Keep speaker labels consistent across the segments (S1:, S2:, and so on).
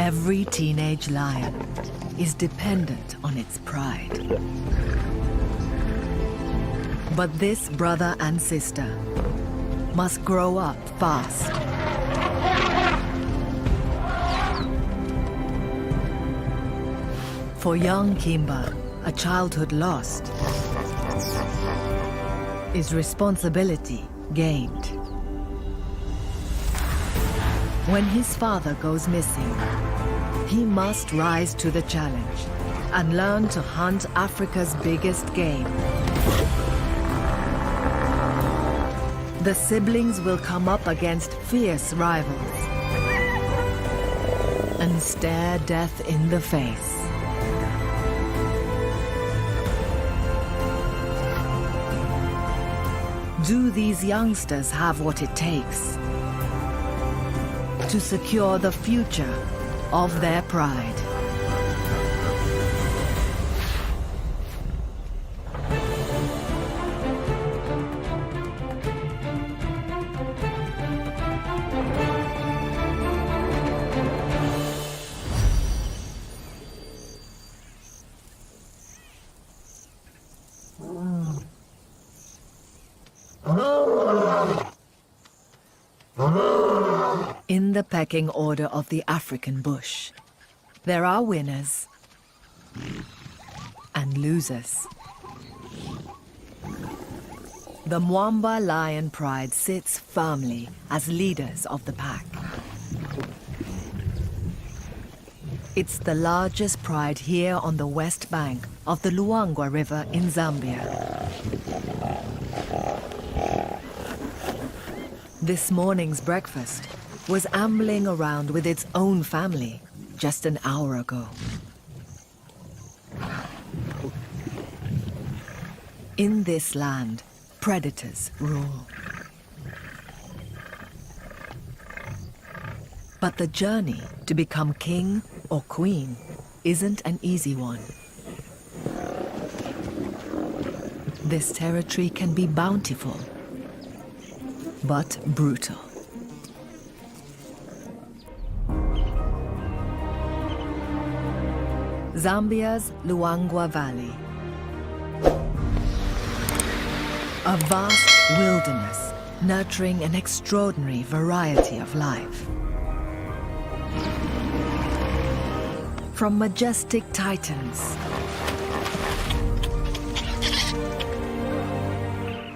S1: Every teenage lion is dependent on its pride. But this brother and sister must grow up fast. For young Kimba, a childhood lost is responsibility gained. When his father goes missing, he must rise to the challenge and learn to hunt Africa's biggest game. The siblings will come up against fierce rivals and stare death in the face. Do these youngsters have what it takes to secure the future of their pride? In the pecking order of the African bush, there are winners and losers. The Mwamba lion pride sits firmly as leaders of the pack. It's the largest pride here on the west bank of the Luangwa River in Zambia. This morning's breakfast was ambling around with its own family just an hour ago. In this land, predators rule. But the journey to become king or queen isn't an easy one. This territory can be bountiful, but brutal. Zambia's Luangwa Valley. A vast wilderness nurturing an extraordinary variety of life. From majestic titans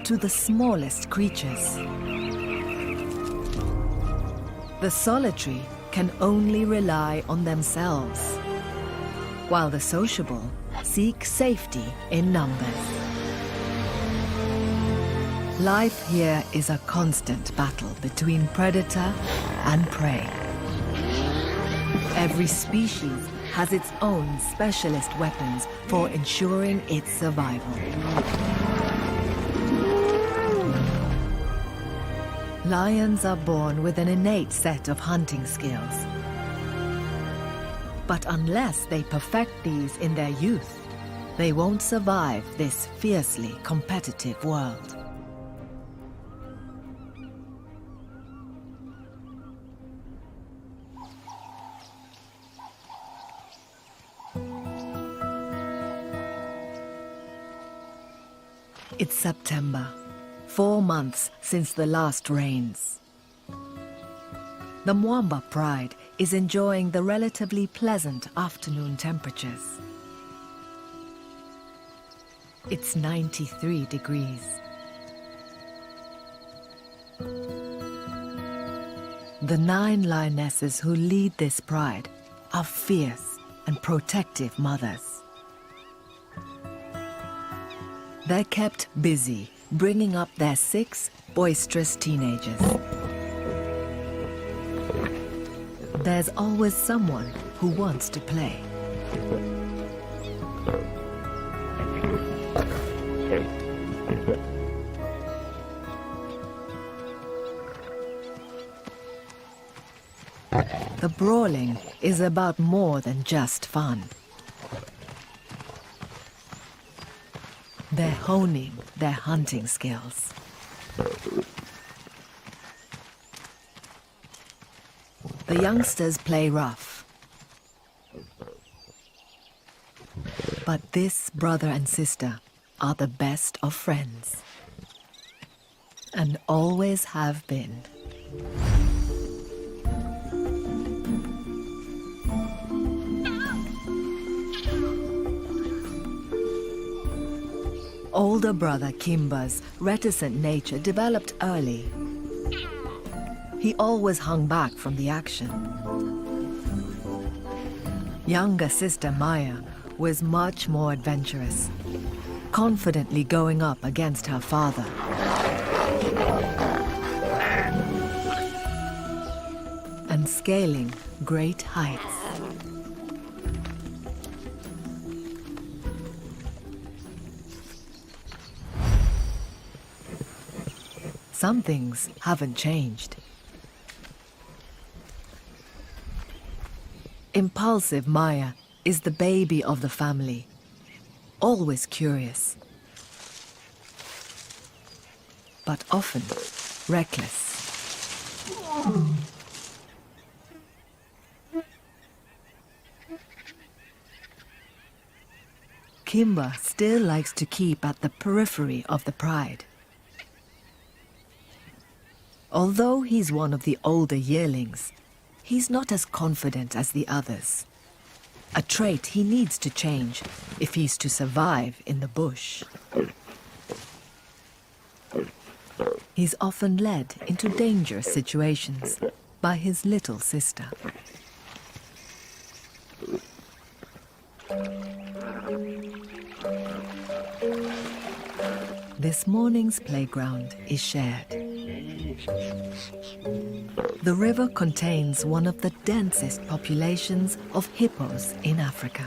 S1: to the smallest creatures. The solitary can only rely on themselves, while the sociable seek safety in numbers. Life here is a constant battle between predator and prey. Every species has its own specialist weapons for ensuring its survival. Lions are born with an innate set of hunting skills. But unless they perfect these in their youth, they won't survive this fiercely competitive world. It's September, 4 months since the last rains. The Mwamba pride is enjoying the relatively pleasant afternoon temperatures. It's 93 degrees. The 9 lionesses who lead this pride are fierce and protective mothers. They're kept busy bringing up their 6 boisterous teenagers. There's always someone who wants to play. The brawling is about more than just fun. They're honing their hunting skills. The youngsters play rough, But this brother and sister are the best of friends. And always have been. Older brother Kimba's reticent nature developed early. He always hung back from the action. Younger sister Maya was much more adventurous, confidently going up against her father. And scaling great heights. Some things haven't changed. Impulsive Maya is the baby of the family, always curious, but often reckless. Kimba still likes to keep at the periphery of the pride. Although he's one of the older yearlings, he's not as confident as the others. A trait he needs to change if he's to survive in the bush. He's often led into dangerous situations by his little sister. This morning's playground is shared. The river contains one of the densest populations of hippos in Africa.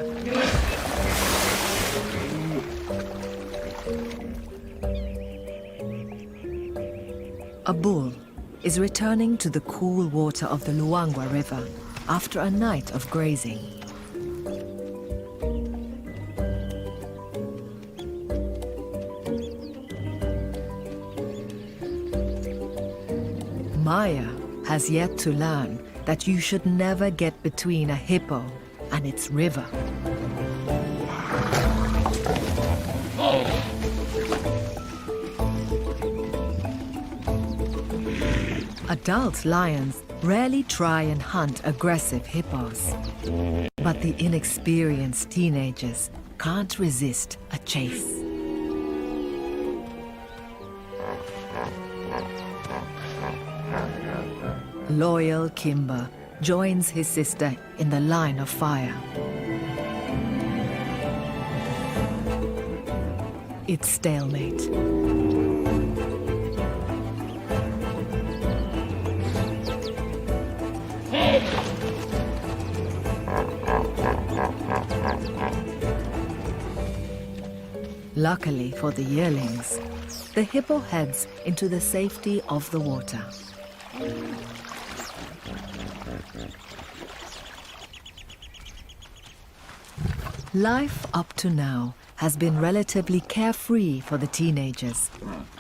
S1: A bull is returning to the cool water of the Luangwa River after a night of grazing. Maya has yet to learn that you should never get between a hippo and its river. Adult lions rarely try and hunt aggressive hippos, but the inexperienced teenagers can't resist a chase. Loyal Kimba joins his sister in the line of fire. It's stalemate. Luckily for the yearlings, the hippo heads into the safety of the water. Life up to now has been relatively carefree for the teenagers,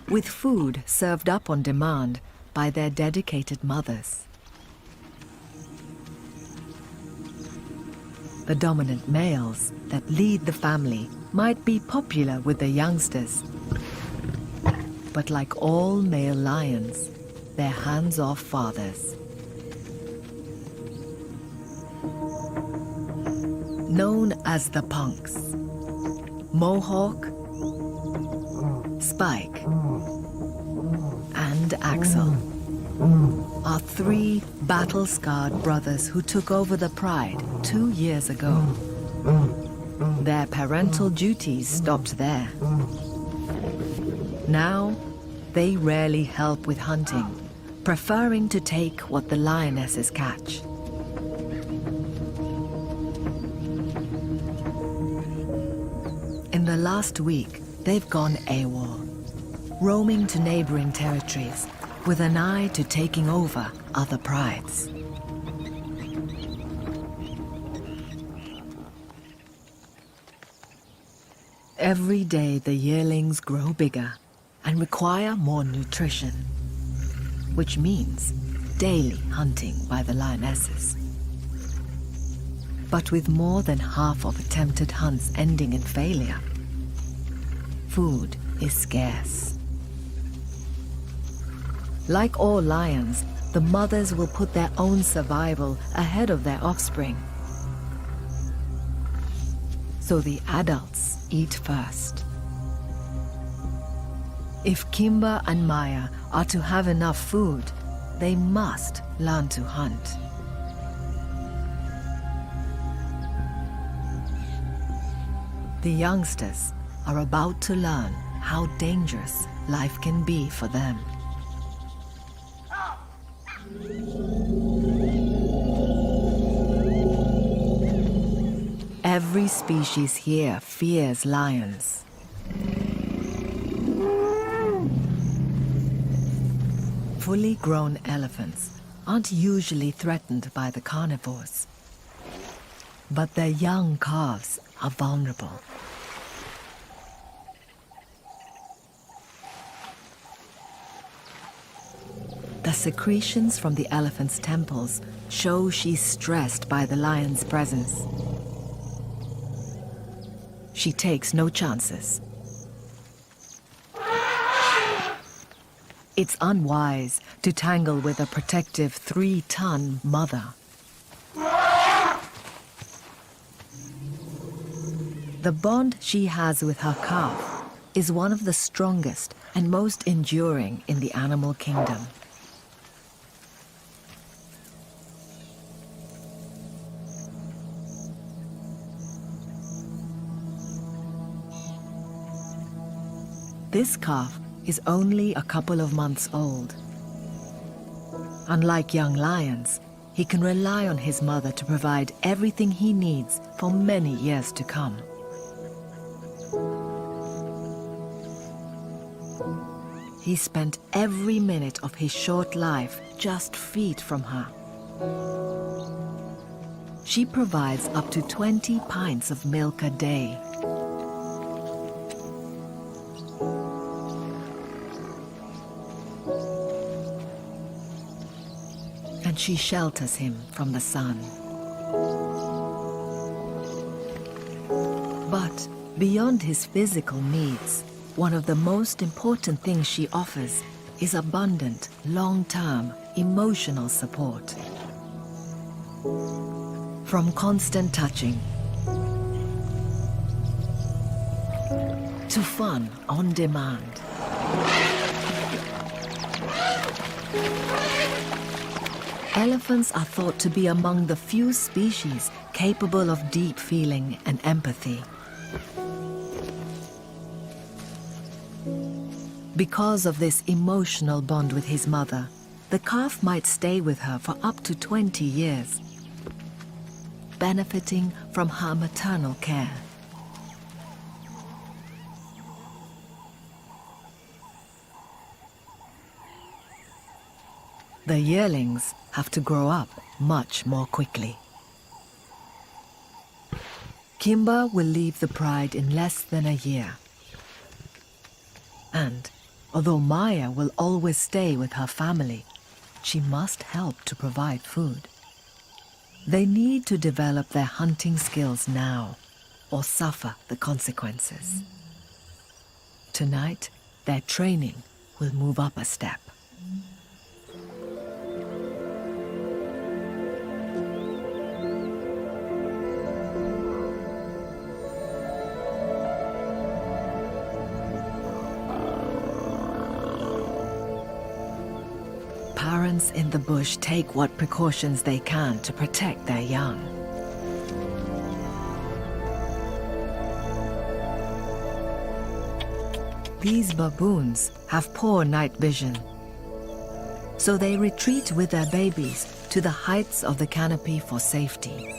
S1: with food served up on demand by their dedicated mothers. The dominant males that lead the family might be popular with the youngsters, but like all male lions, they're hands-off fathers. Known as the punks, Mohawk, Spike, and Axel are three battle-scarred brothers who took over the pride 2 years ago. Their parental duties stopped there. Now, they rarely help with hunting, preferring to take what the lionesses catch. In the last week, they've gone AWOL, roaming to neighboring territories with an eye to taking over other prides. Every day the yearlings grow bigger and require more nutrition, which means daily hunting by the lionesses. But with more than half of attempted hunts ending in failure, food is scarce. Like all lions, the mothers will put their own survival ahead of their offspring. So the adults eat first. If Kimba and Maya are to have enough food, they must learn to hunt. The youngsters are about to learn how dangerous life can be for them. Every species here fears lions. Fully grown elephants aren't usually threatened by the carnivores, but their young calves are vulnerable. The secretions from the elephant's temples show she's stressed by the lion's presence. She takes no chances. It's unwise to tangle with a protective 3-ton mother. The bond she has with her calf is one of the strongest and most enduring in the animal kingdom. This calf is only a couple of months old. Unlike young lions, he can rely on his mother to provide everything he needs for many years to come. He spent every minute of his short life just feet from her. She provides up to 20 pints of milk a day. And she shelters him from the sun. But beyond his physical needs, one of the most important things she offers is abundant, long-term, emotional support. From constant touching to fun on demand. Elephants are thought to be among the few species capable of deep feeling and empathy. Because of this emotional bond with his mother, the calf might stay with her for up to 20 years, benefiting from her maternal care. The yearlings have to grow up much more quickly. Kimba will leave the pride in less than a year. And although Maya will always stay with her family, she must help to provide food. They need to develop their hunting skills now, or suffer the consequences. Tonight, their training will move up a step. Parents in the bush take what precautions they can to protect their young. These baboons have poor night vision, so they retreat with their babies to the heights of the canopy for safety.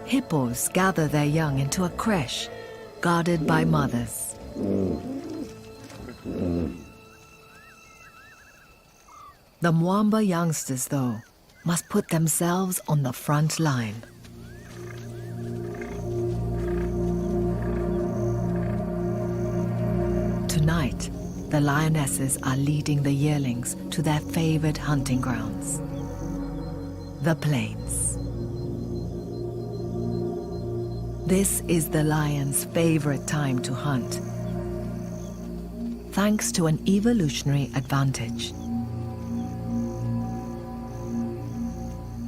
S1: Hippos gather their young into a creche, guarded by mothers. The Mwamba youngsters, though, must put themselves on the front line. Tonight, the lionesses are leading the yearlings to their favored hunting grounds. the plains. This is the lion's favorite time to hunt, thanks to an evolutionary advantage.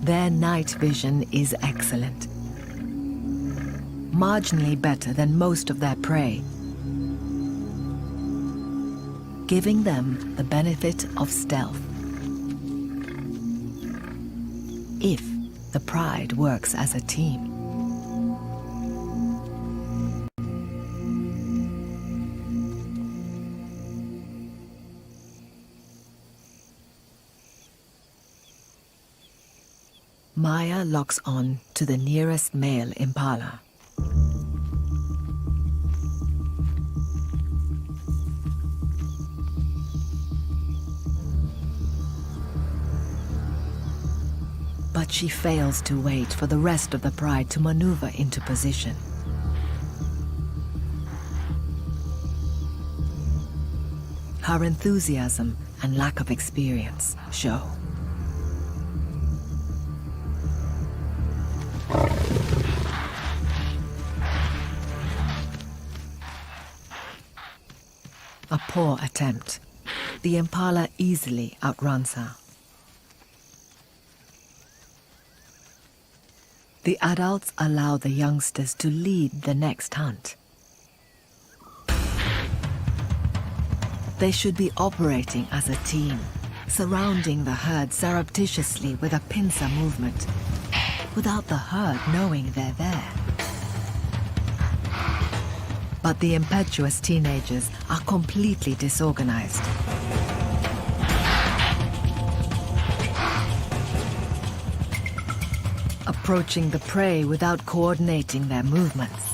S1: Their night vision is excellent, marginally better than most of their prey, giving them the benefit of stealth. If the pride works as a team. Maya locks on to the nearest male impala. But she fails to wait for the rest of the pride to maneuver into position. Her enthusiasm and lack of experience show. A poor attempt. The impala easily outruns her. The adults allow the youngsters to lead the next hunt. They should be operating as a team, surrounding the herd surreptitiously with a pincer movement, without the herd knowing they're there. But the impetuous teenagers are completely disorganized. Approaching the prey without coordinating their movements.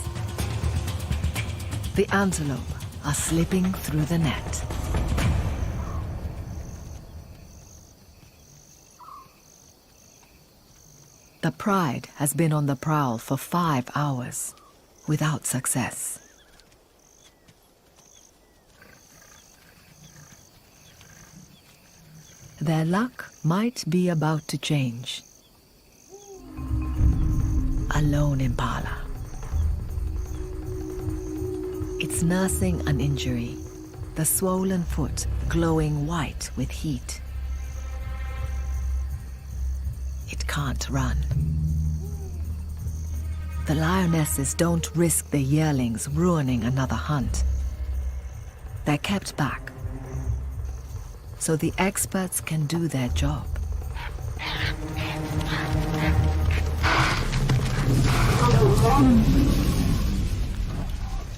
S1: The antelope are slipping through the net. The pride has been on the prowl for 5 hours, without success. Their luck might be about to change. A lone impala. It's nursing an injury, the swollen foot glowing white with heat. It can't run. The lionesses don't risk the yearlings ruining another hunt. They're kept back, so the experts can do their job.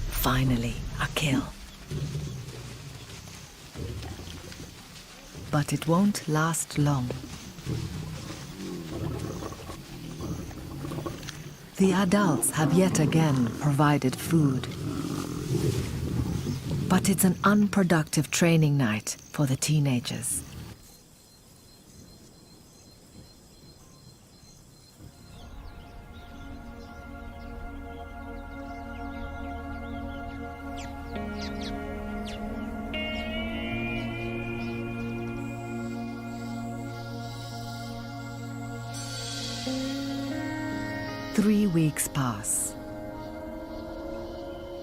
S1: Finally, a kill. But it won't last long. The adults have yet again provided food. But it's an unproductive training night for the teenagers. Three weeks pass.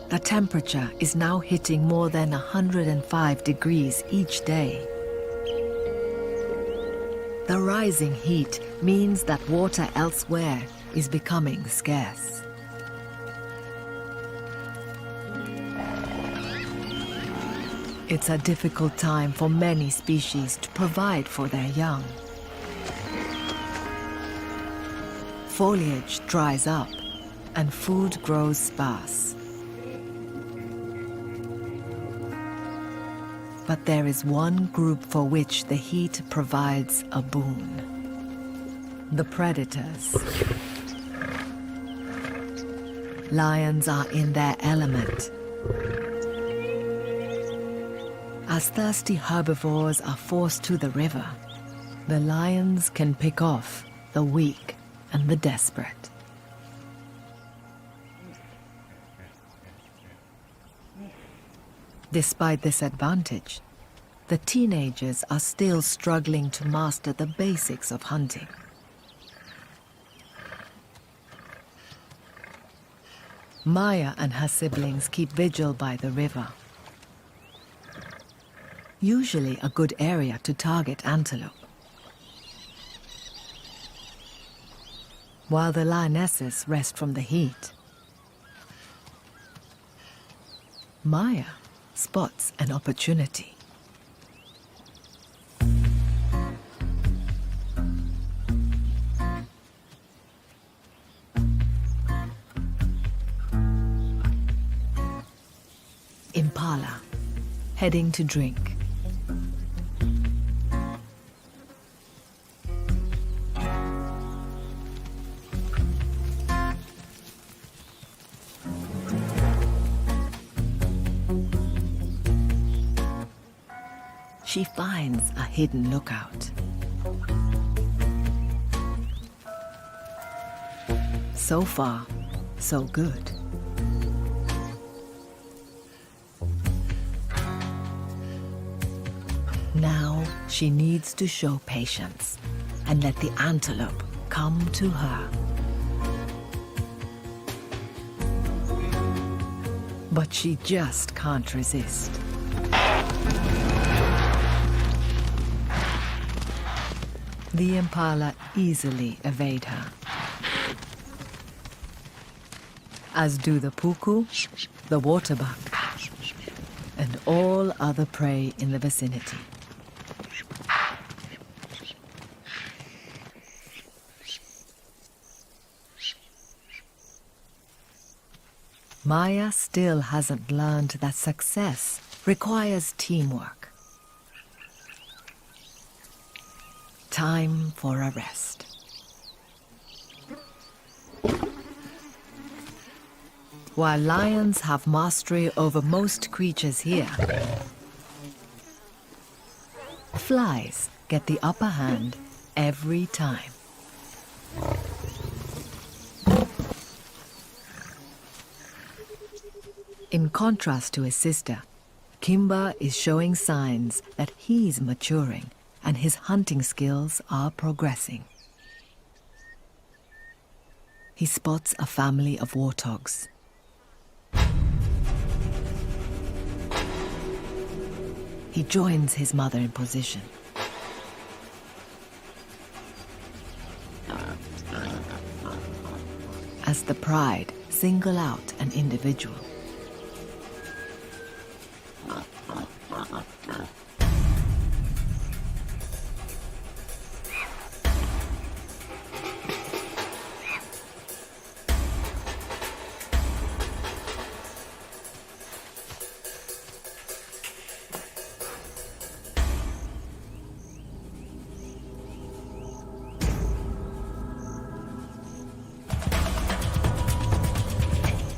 S1: The temperature is now hitting more than 105 degrees each day. The rising heat means that water elsewhere is becoming scarce. It's a difficult time for many species to provide for their young. Foliage dries up and food grows sparse. But there is one group for which the heat provides a boon. The predators. Lions are in their element. As thirsty herbivores are forced to the river, the lions can pick off the weak and the desperate. Despite this advantage, the teenagers are still struggling to master the basics of hunting. Maya and her siblings keep vigil by the river. Usually a good area to target antelope. While the lionesses rest from the heat, Maya spots an opportunity. Impala, heading to drink. She finds a hidden lookout. So far, so good. Now she needs to show patience and let the antelope come to her. But she just can't resist. The impala easily evade her, as do the puku, the waterbuck, and all other prey in the vicinity. Maya still hasn't learned that success requires teamwork. Time for a rest. While lions have mastery over most creatures here, flies get the upper hand every time. In contrast to his sister, Kimba is showing signs that he's maturing and his hunting skills are progressing. He spots a family of warthogs. He joins his mother in position. As the pride single out an individual.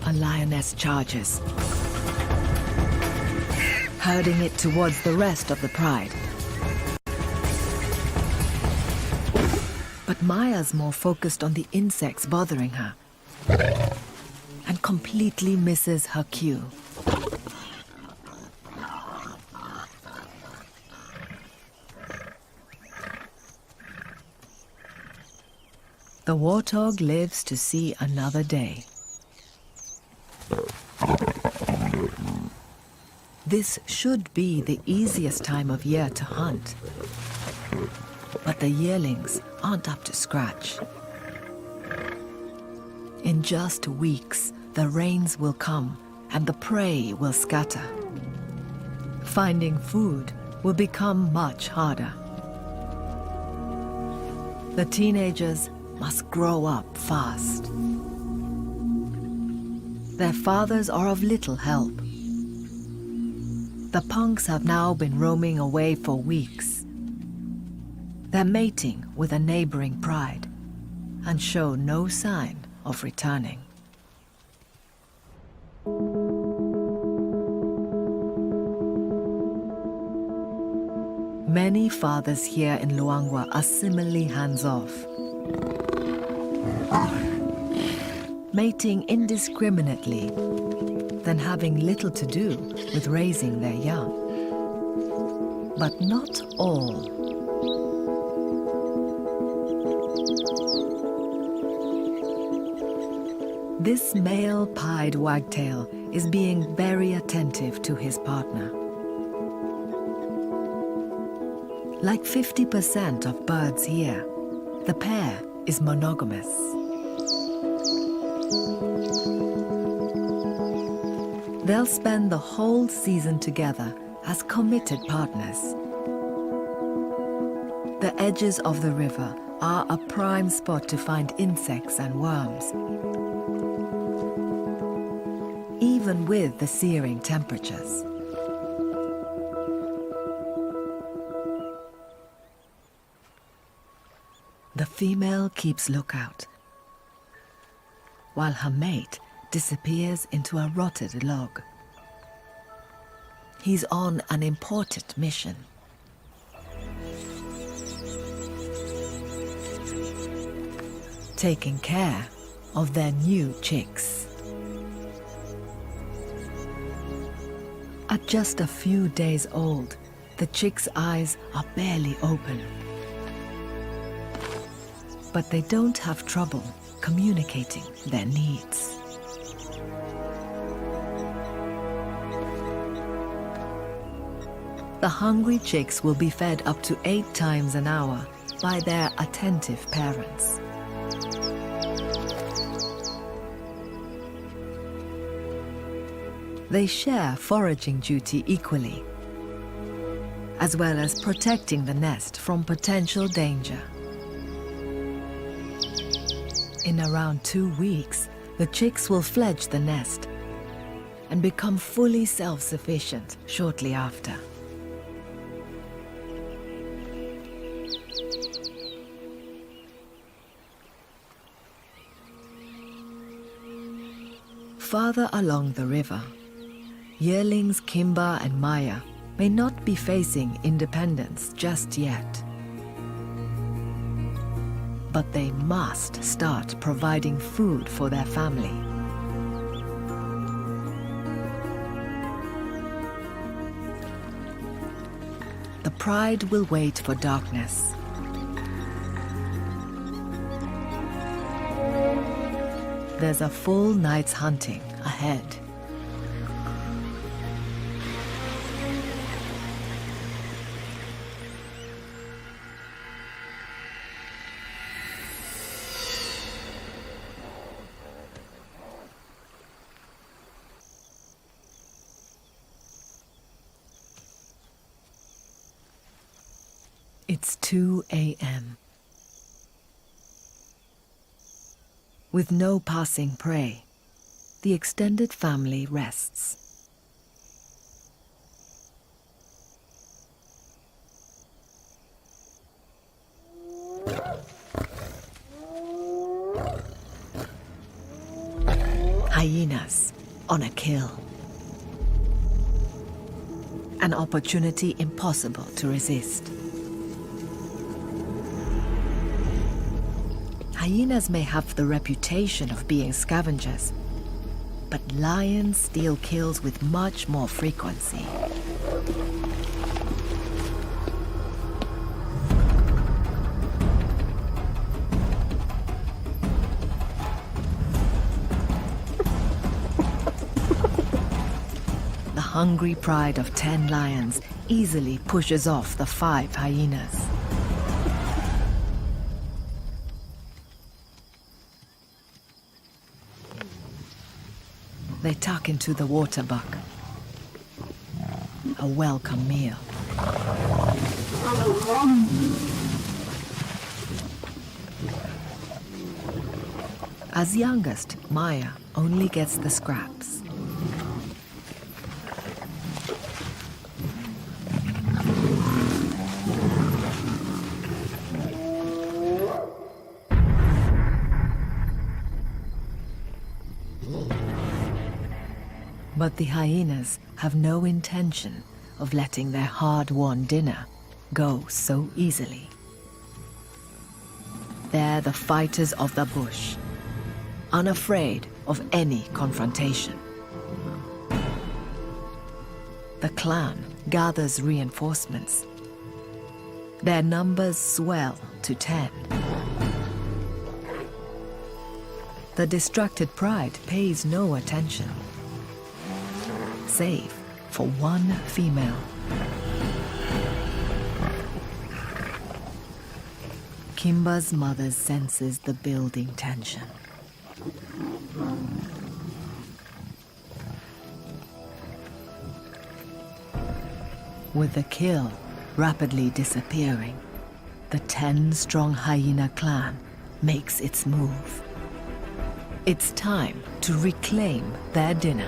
S1: A lioness charges, herding it towards the rest of the pride. But Maya's more focused on the insects bothering her and completely misses her cue. The warthog lives to see another day. This should be the easiest time of year to hunt. But the yearlings aren't up to scratch. In just weeks, the rains will come and the prey will scatter. Finding food will become much harder. The teenagers must grow up fast. Their fathers are of little help. The punks have now been roaming away for weeks. They're mating with a neighboring pride and show no sign of returning. Many fathers here in Luangwa are similarly hands-off, mating indiscriminately, then having little to do with raising their young. But not all. This male pied wagtail is being very attentive to his partner. Like 50% of birds here, the pair is monogamous. They'll spend the whole season together as committed partners. The edges of the river are a prime spot to find insects and worms, even with the searing temperatures. The female keeps lookout, while her mate disappears into a rotted log. He's on an important mission. Taking care of their new chicks. At just a few days old, the chicks' eyes are barely open. But they don't have trouble communicating their needs. The hungry chicks will be fed up to 8 times an hour by their attentive parents. They share foraging duty equally, as well as protecting the nest from potential danger. In around 2 weeks, the chicks will fledge the nest and become fully self-sufficient shortly after. Farther along the river, yearlings Kimba and Maya may not be facing independence just yet. But they must start providing food for their family. The pride will wait for darkness. There's a full night's hunting ahead. It's 2 a.m. With no passing prey, the extended family rests. Hyenas on a kill. An opportunity impossible to resist. Hyenas may have the reputation of being scavengers, but lions steal kills with much more frequency. The hungry pride of 10 lions easily pushes off the 5 hyenas. They tuck into the water buck. A welcome meal. As youngest, Maya only gets the scraps. But the hyenas have no intention of letting their hard-won dinner go so easily. They're the fighters of the bush, unafraid of any confrontation. The clan gathers reinforcements. Their numbers swell to 10. the distracted pride pays no attention, save for one female. Kimba's mother senses the building tension. With the kill rapidly disappearing, the 10-strong hyena clan makes its move. It's time to reclaim their dinner.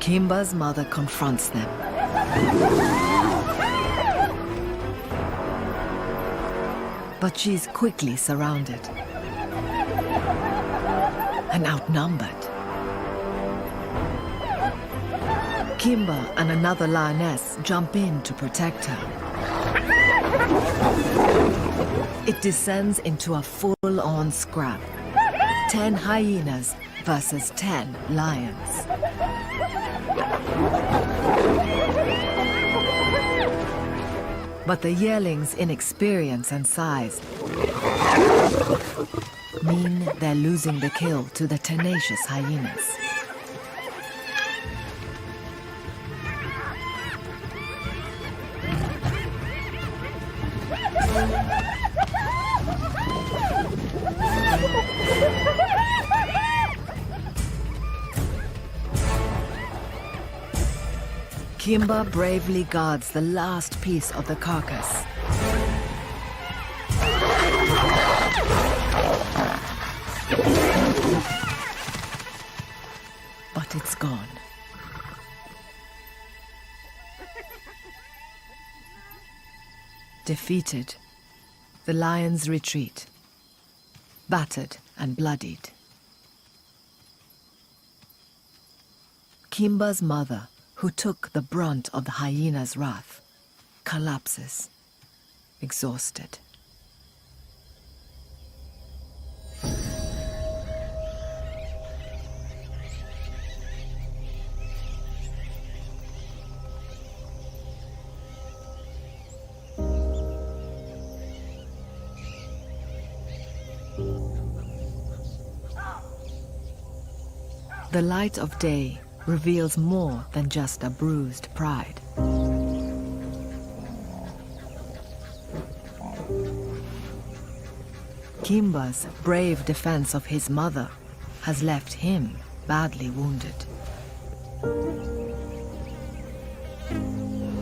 S1: Kimba's mother confronts them. But she's quickly surrounded and outnumbered. Kimba and another lioness jump in to protect her. It descends into a full-on scrap. 10 hyenas versus 10 lions. But the yearlings' inexperience and size mean they're losing the kill to the tenacious hyenas. Kimba bravely guards the last piece of the carcass. But it's gone. Defeated, the lions retreat, battered and bloodied. Kimba's mother, who took the brunt of the hyena's wrath, collapses, exhausted. The light of day reveals more than just a bruised pride. Kimba's brave defense of his mother has left him badly wounded.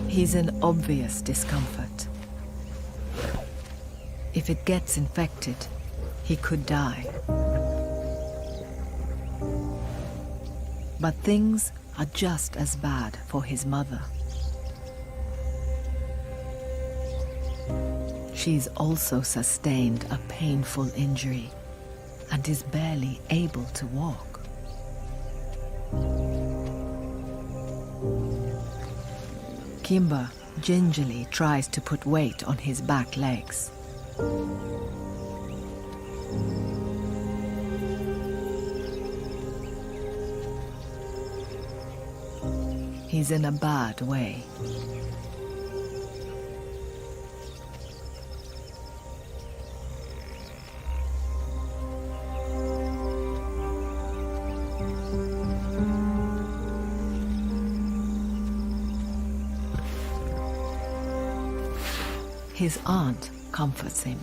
S1: He's in obvious discomfort. If it gets infected, he could die. But things are just as bad for his mother. She's also sustained a painful injury and is barely able to walk. Kimba gingerly tries to put weight on his back legs. He's in a bad way. His aunt comforts him.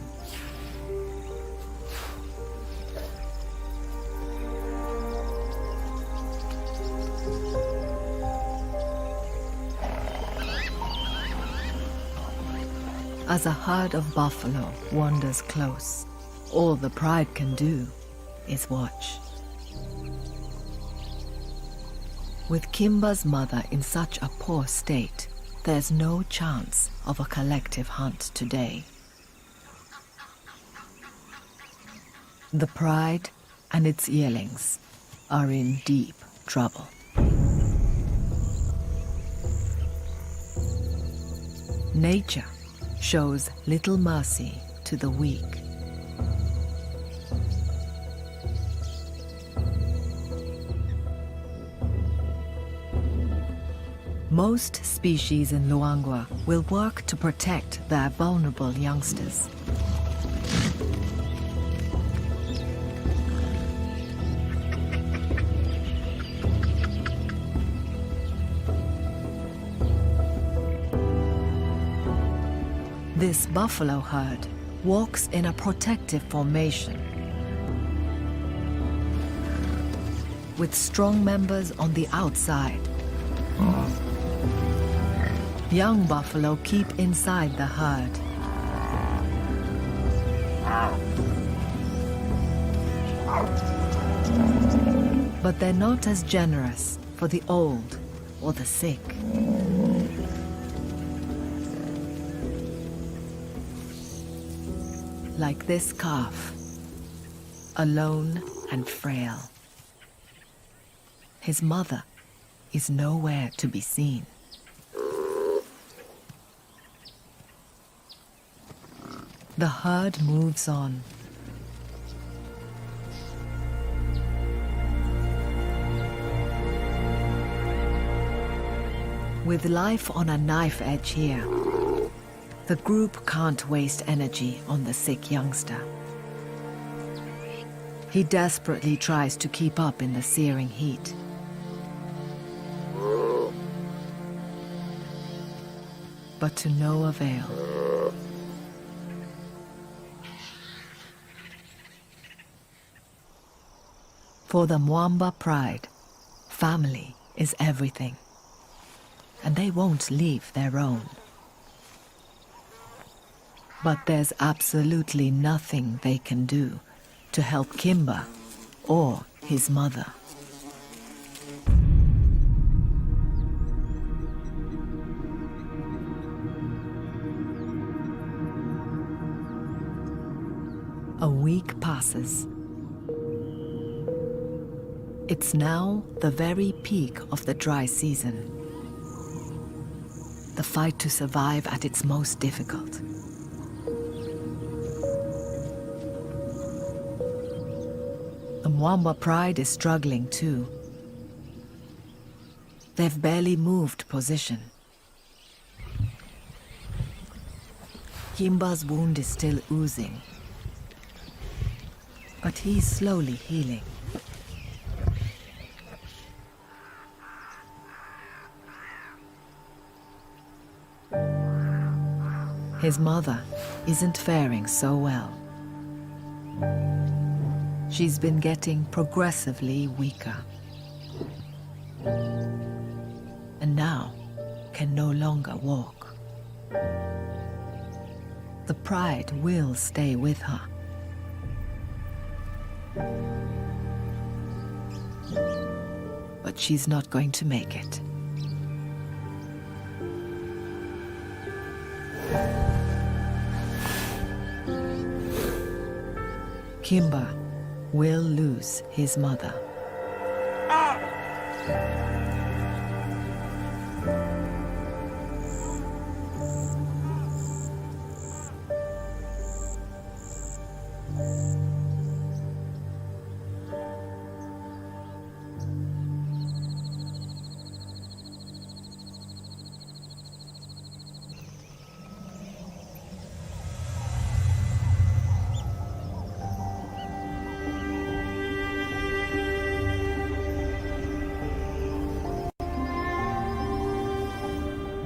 S1: As a herd of buffalo wanders close, all the pride can do is watch. With Kimba's mother in such a poor state, there's no chance of a collective hunt today. The pride and its yearlings are in deep trouble. Nature shows little mercy to the weak. Most species in Luangwa will work to protect their vulnerable youngsters. This buffalo herd walks in a protective formation, with strong members on the outside. Young buffalo keep inside the herd. But they're not as generous for the old or the sick. Like this calf, alone and frail. His mother is nowhere to be seen. The herd moves on. With life on a knife edge here, the group can't waste energy on the sick youngster. He desperately tries to keep up in the searing heat. But to no avail. For the Mwamba pride, family is everything, and they won't leave their own. But there's absolutely nothing they can do to help Kimba or his mother. A week passes. It's now the very peak of the dry season. The fight to survive at its most difficult. The Mwamba pride is struggling too. They've barely moved position. Kimba's wound is still oozing, but he's slowly healing. His mother isn't faring so well. She's been getting progressively weaker. And now can no longer walk. The pride will stay with her. But she's not going to make it. Kimba will lose his mother.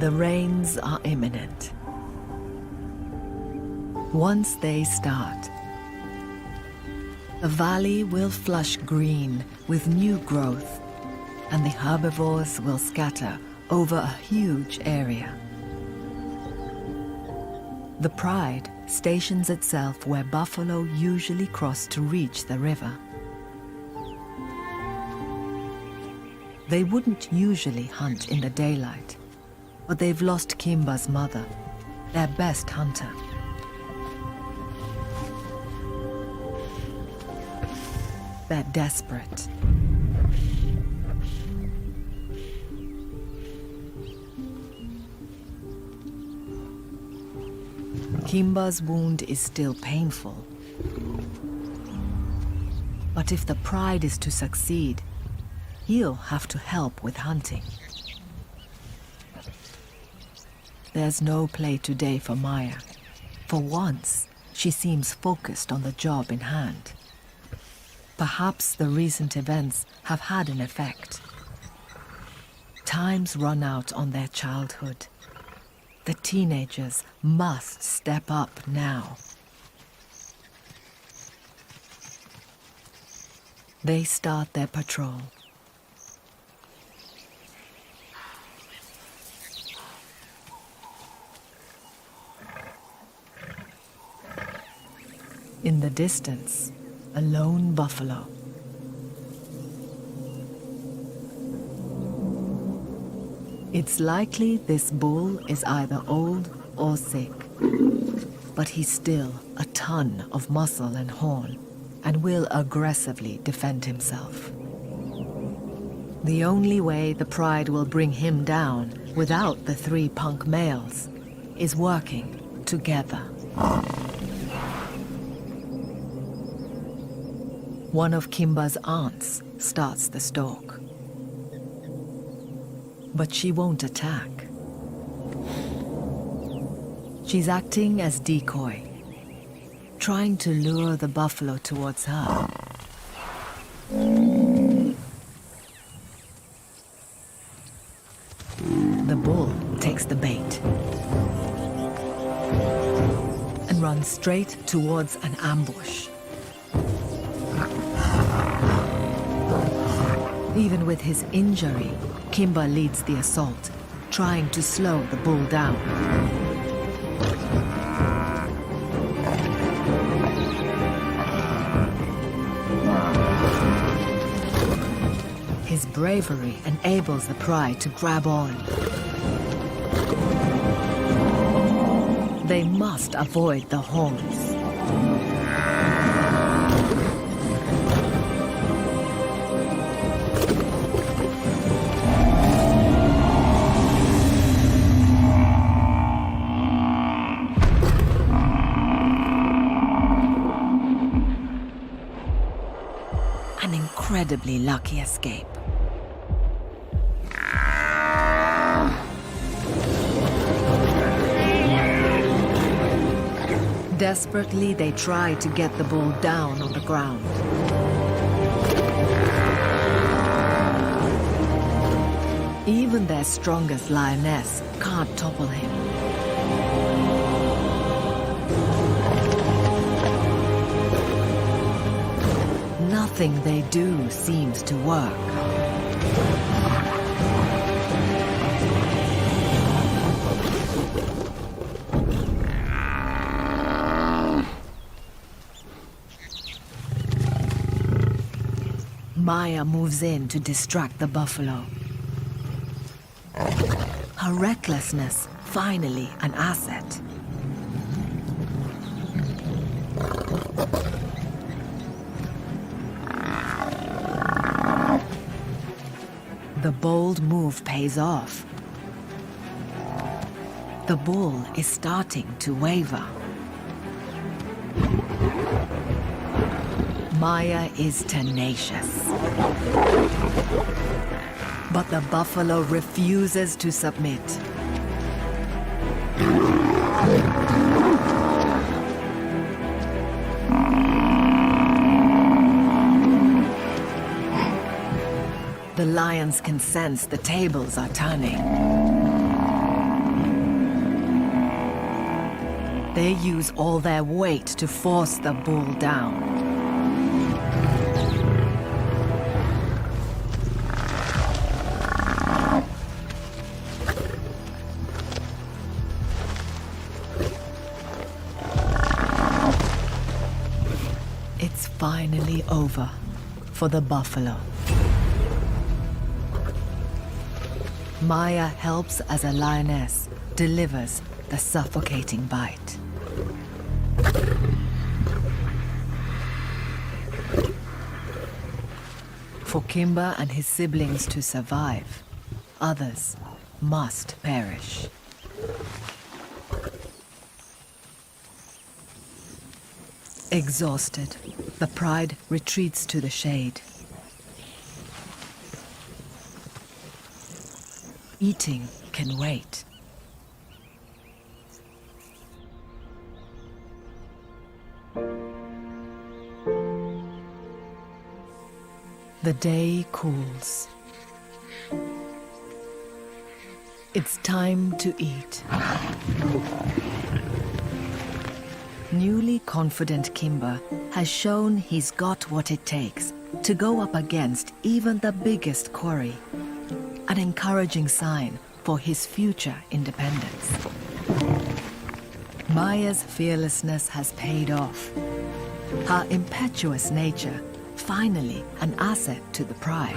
S1: The rains are imminent. Once they start, the valley will flush green with new growth, and the herbivores will scatter over a huge area. The pride stations itself where buffalo usually cross to reach the river. They wouldn't usually hunt in the daylight, but they've lost Kimba's mother, their best hunter. They're desperate. Kimba's wound is still painful. But if the pride is to succeed, he'll have to help with hunting. There's no play today for Maya. For once, she seems focused on the job in hand. Perhaps the recent events have had an effect. Time's run out on their childhood. The teenagers must step up now. They start their patrol. In the distance, a lone buffalo. It's likely this bull is either old or sick, but he's still a ton of muscle and horn and will aggressively defend himself. The only way the pride will bring him down without the 3 punk males is working together. One of Kimba's aunts starts the stalk. But she won't attack. She's acting as decoy, trying to lure the buffalo towards her. The bull takes the bait and runs straight towards an ambush. Even with his injury, Kimba leads the assault, trying to slow the bull down. His bravery enables the pride to grab on. They must avoid the horns. An incredibly lucky escape. Desperately, they try to get the bull down on the ground. Even their strongest lioness can't topple him. Nothing they do seems to work. Maya moves in to distract the buffalo. Her recklessness, finally an asset. The bold move pays off. The bull is starting to waver. Maya is tenacious. But the buffalo refuses to submit. The lions can sense the tables are turning. They use all their weight to force the bull down. It's finally over for the buffalo. Maya helps as a lioness, delivers the suffocating bite. For Kimba and his siblings to survive, others must perish. Exhausted, the pride retreats to the shade. Eating can wait. The day cools. It's time to eat. Newly confident Kimber has shown he's got what it takes to go up against even the biggest quarry. An encouraging sign for his future independence. Maya's fearlessness has paid off. Her impetuous nature, finally an asset to the pride.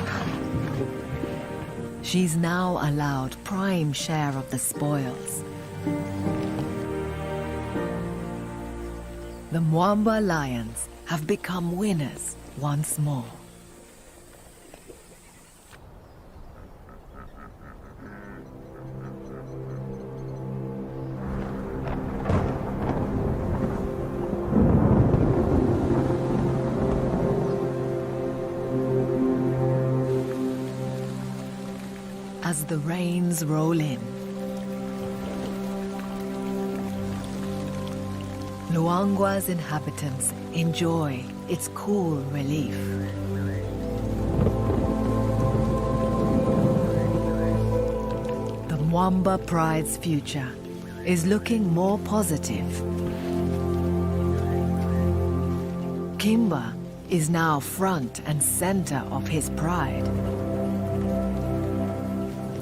S1: She's now allowed prime share of the spoils. The Mwamba lions have become winners once more. As the rains roll in, Luangwa's inhabitants enjoy its cool relief. The Mwamba pride's future is looking more positive. Kimber is now front and center of his pride.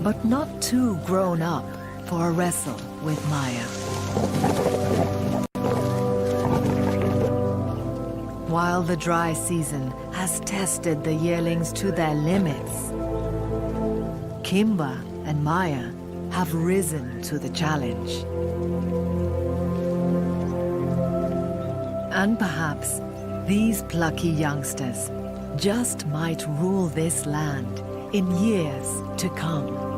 S1: But not too grown up for a wrestle with Maya. While the dry season has tested the yearlings to their limits, Kimber and Maya have risen to the challenge. And perhaps these plucky youngsters just might rule this land in years to come.